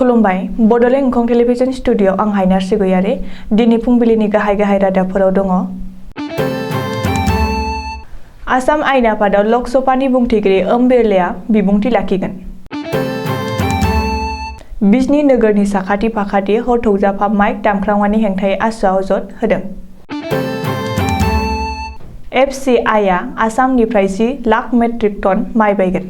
खुलुमबाय Bodoland एंखं television studio आं हायनार सिगयारि दिनै फुंबिलिनि गाहाय रादाबफोराव दङ। आसाम आयेन आफादाव लकसभानि बुंथिगिरि ओम बिरलाया बिबुंथि लाखिगोन। बिजनी नोगोरनि साखाथि फाखाथि हर थौजाफा माइक दामख्रावनायनि हेंथायै आसुआ अजद होदों। FCI आ आसामनिफ्राय 10 लाख मेट्रिक टन माइ बायगोन।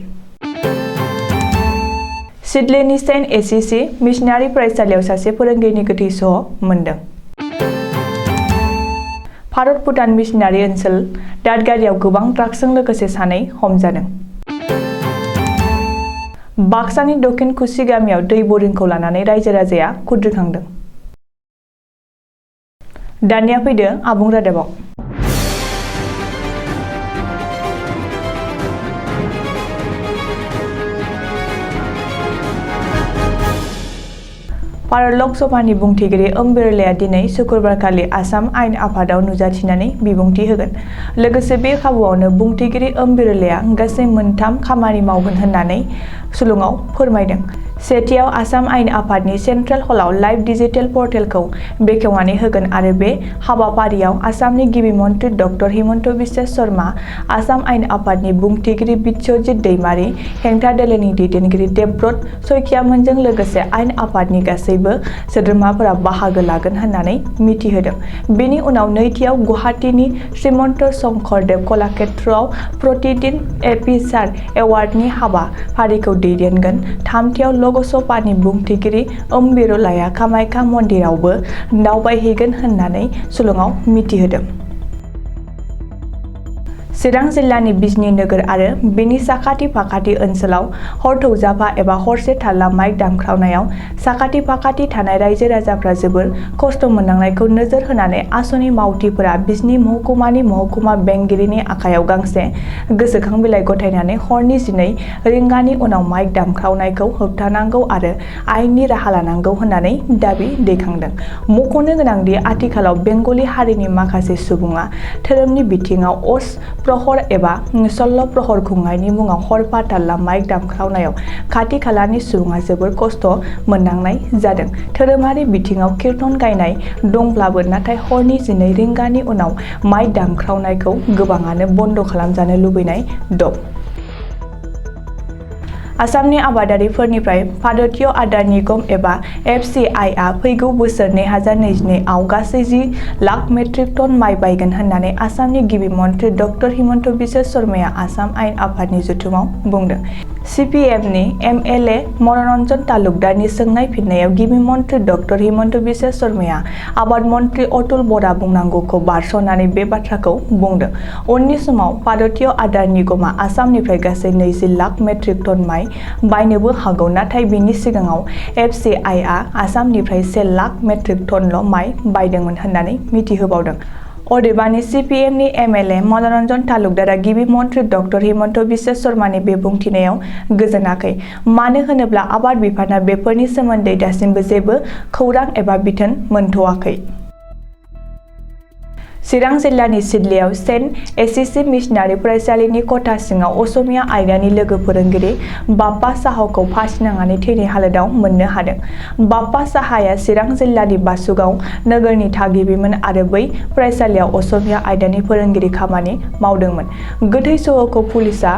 सिडलीनि सेन्ट एसिसि मिशनारि फरायसालियाव सासे फोरोंगिरिनि गोथै सह मोनदों। भारत भुटान मिशनारि ओनसोल दादगारियाव गोबां ड्राग्सजों लोगोसे सानै हमजादों। बाक्सानि दक्षिण खुसि गामियाव दै बरिंखौ लानानै रायजो राजाया खुद्रिखांदों। दानिया फैदो आबुं रादाबाव। भारत लकसभानि बुंथिगिरि ओम बिरलाया दिनै शुक्रबारखालि आसाम आयेन आफादाव नुजाथिनानै बिबुंथि होगोन। लोगोसे बे खाबुआवनो बुंथिगिरि ओम बिरलाया गासै 3 खामानि मावगोन होननानै सुलुङाव फोरमायदों। सेथियाव आसाम आयेन आफादनि सेन्ट्रेल हलाव लाइभ डिजिटेल पर्टेलखौ बेखेवनानै होगोन आरो बे हाबाफारियाव आसामनि गिबि मन्थ्रि डक्टर हिमन्त बिश्व शर्मा, आसाम आयेन आफादनि बुंथिगिरि बिश्वजित दैमारी, हेंथा दोलोनि दैदेनगिरि देबब्रत सयखियामोनजों लोगोसे आयेन आफादनि गासैबो सोद्रोमाफोरा बाहागो लागोन होननानै मिथिहोदों। बेनि उनाव नैथियाव गुवाहाटीनि श्रीमन्त शंकरदेव कलाक्षेत्रआव प्रतिदिन एफिसार एवार्डनि हाबाफारिखौ दैदेनगोन। थामथियाव लकसभानि बुंथिगिरि ओम बिरलाया कामाख्या मन्दिरावबो दावबायहैगोन होननानै सुलुङाव मिथिहोदों। चिरां जिल्लानि बिजनी नोगोर आरो बेनि साखाथि फाखाथि ओनसोलाव हर थौजाफा एबा हरसे थारला माइक दामख्रावनायाव साखाथि फाखाथि थानाय रायजो राजाफ्रा जोबोर खस्थ' मोननांनायखौ नोजोर होनानै आसनि मावथिफोरा बिजनी महकुमानि महकुमा बेंगिरिनि आखायाव गांसे गोसोखां बिलाइ गथायनानै हरनि 12 रिंगानि उनाव माइक दामख्रावनायखौ होबथानांगौ आरो आयेननि राहा लानांगौ होननानै दाबि दैखांदों। मख'नो गोनांदि आथिखालाव बेंगलि हारिनि माखासे सुबुङा धोरोमनि बिथिङाव प्रहर एबा सल्ल प्रहर खुंनायनि मुङाव हरफा थारला माइक दामख्रावनायाव खाथि खालानि सुबुङा जोबोर खस्थ' मोननांनाय जादों। धोरोमारि बिथिङाव कीर्तन गायनाय दंब्लाबो नाथाय हरनि 12 रिंगानि उनाव माइक दामख्रावनायखौ गोबाङानो बन्द' खालामजानो लुबैनाय दं। आसामनि आबादारिफोरनिफ्राय भारतीय आदार निगम एबा FCI आ फैगौ बोसोर 2022 आव गासै 10 लाख मेट्रिक टन माइ बायगोन होननानै आसामनि गिबि मन्थ्रि डक्टर हिमन्त बिश्व शर्माया आसाम आयेन आफादनि जथुमाव बुंदों। CPMनि MLA मनरन्जन तालुकदारनि सोंनाय फिननायाव गिबि मन्थ्रि डक्टर हिमन्त बिश्व शर्माया आबाद मन्थ्रि अतुल बरा बुंनांगौखौ बारस'नानै बे बाथ्राखौ बुंदों। उननि समाव भारतीय आदार निगमआ आसामनिफ्राय गासै 20 लाख मेट्रिक टन माइ बायनोबो हागौ, नाथाय बेनि सिगाङाव FCI आ आसामनिफ्राय 1 लाख मेट्रिक टनल' माइ बायदोंमोन होननानै मिथिहोबावदों। अदेबानि CPMनि MLA मनरन्जन तालुकदारा गिबि मन्थ्रि डक्टर हिमन्त बिश्व शर्मानि बे बुंथिनायाव गोजोनाखै। मानो होनोब्ला आबाद बिफाना बेफोरनि सोमोन्दै दासिमबो जेबो खौरां एबा बिथोन मोनथ'वाखै। चिरां जिल्लानि सिडलीआव सेन्ट एसिसि मिशनारि फरायसालिनि खथा सिङाव असमिया आयदानि लोगो फोरोंगिरि बाप्पा साहाखौ फासि नांनानै थैनाय हालोदाव मोननो हादों। बाप्पा साहाया चिरां जिल्लानि बासुगाव नोगोरनि थागिबिमोन आरो बै फरायसालियाव असमिया आयदानि फोरोंगिरि खामानि मावदोंमोन। गोथै सह'खौ पुलिसआ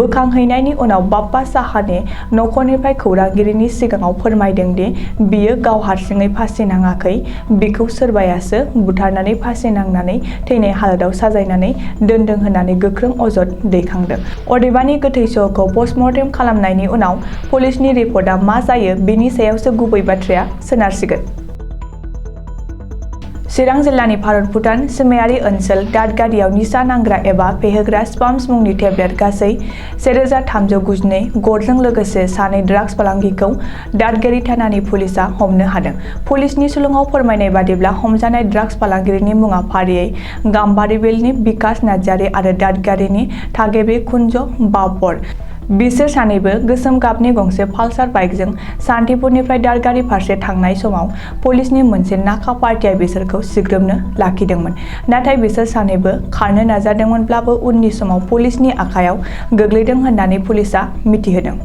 बोखांहैनायनि उनाव बाप्पा साहानि नखरनिफ्राय खौरांगिरिनि सिगाङाव फोरमायदों दि बियो गाव हारसिङै फासि नाङाखै, बिखौ सोरबायासो बुथारनानै फासि नांनानै थैनाय हालोदाव साजायनानै दोनदों होननानै गोख्रों अजद दैखांदों। अदेबानि गोथै सह'खौ पस्टमर्टेम खालामनायनि उनाव पुलिसनि रिपर्टआ मा जायो बेनि सायावसो गुबै बाथ्राया सोनारसिगोन। चिरां जिल्लानि भारत भुटान सिमायारि ओनसोल दादगारियाव निसा नांग्रा एबा फेहोग्रा स्पाम्स मुंनि टेब्लेट गासै 1392 गरजों लोगोसे सानै ड्राग्स फालांगिखौ दादगारि थानानि पुलिसआ हमनो हादों। पुलिसनि सुलुङाव फोरमायनाय बादिब्ला हमजानाय ड्राग्स फालांगिरिनि मुङा फारियै गाम्बारिबिलनि बिकास नार्जारी आरो दादगारिनि थागिबि कुन्ज बाबर। बिसोर सानैबो गोसोम गाबनि गंसे पालसार बाइकजों सान्तिपुरनिफ्राय दादगारि फारसे थांनाय समाव पुलिसनि मोनसे नाका पार्टिया बिसोरखौ सिग्रोमनो लाखिदोंमोन। नाथाय बिसोर सानैबो खारनो नाजादोंमोनब्लाबो उननि समाव पुलिसनि आखायाव गोग्लैदों होननानै पुलिसआ मिथिहोदों।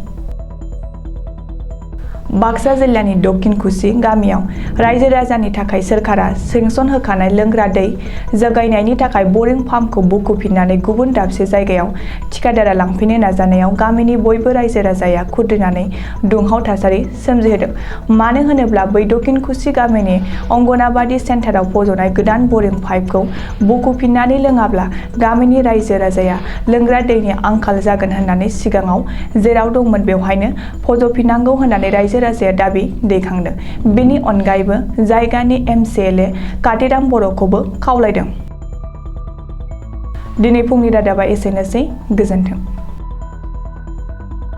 बाक्सा जिल्लानि दक्षिण कुसि गामियाव रायजो राजानि थाखाय सोरखारा सेंसन होखानाय लोंग्रा दै जगायनायनि थाखाय बरिं पाम्पखौ बुखुफिननानै गुबुन दाबसे जायगायाव थिकादारा लांफिननो नाजानायाव गामिनि बयबो रायजो राजाया खुद्रिनानै दुंहाव थासारि सोमजिहोदों। मानो होनोब्ला बै दक्षिण कुसि गामिनि अंगनाबादि सेन्टाराव फज'नाय गोदान बरिं पाइपखौ बुखुफिननानै लोङाब्ला गामिनि रायजो राजाया लोंग्रा दैनि आंखाल जागोन होननानै सिगाङाव जेराव दंमोन बेवहायनो फज'फिननांगौ होननानै रायजो राजाया दाबि दैखांदों। बेनि अनगायैबो जायगानि MCLA कातिराम बर'खौबो खावलायदों। दिनै फुंनि रादाबा एसेनोसै, गोजोन्थों।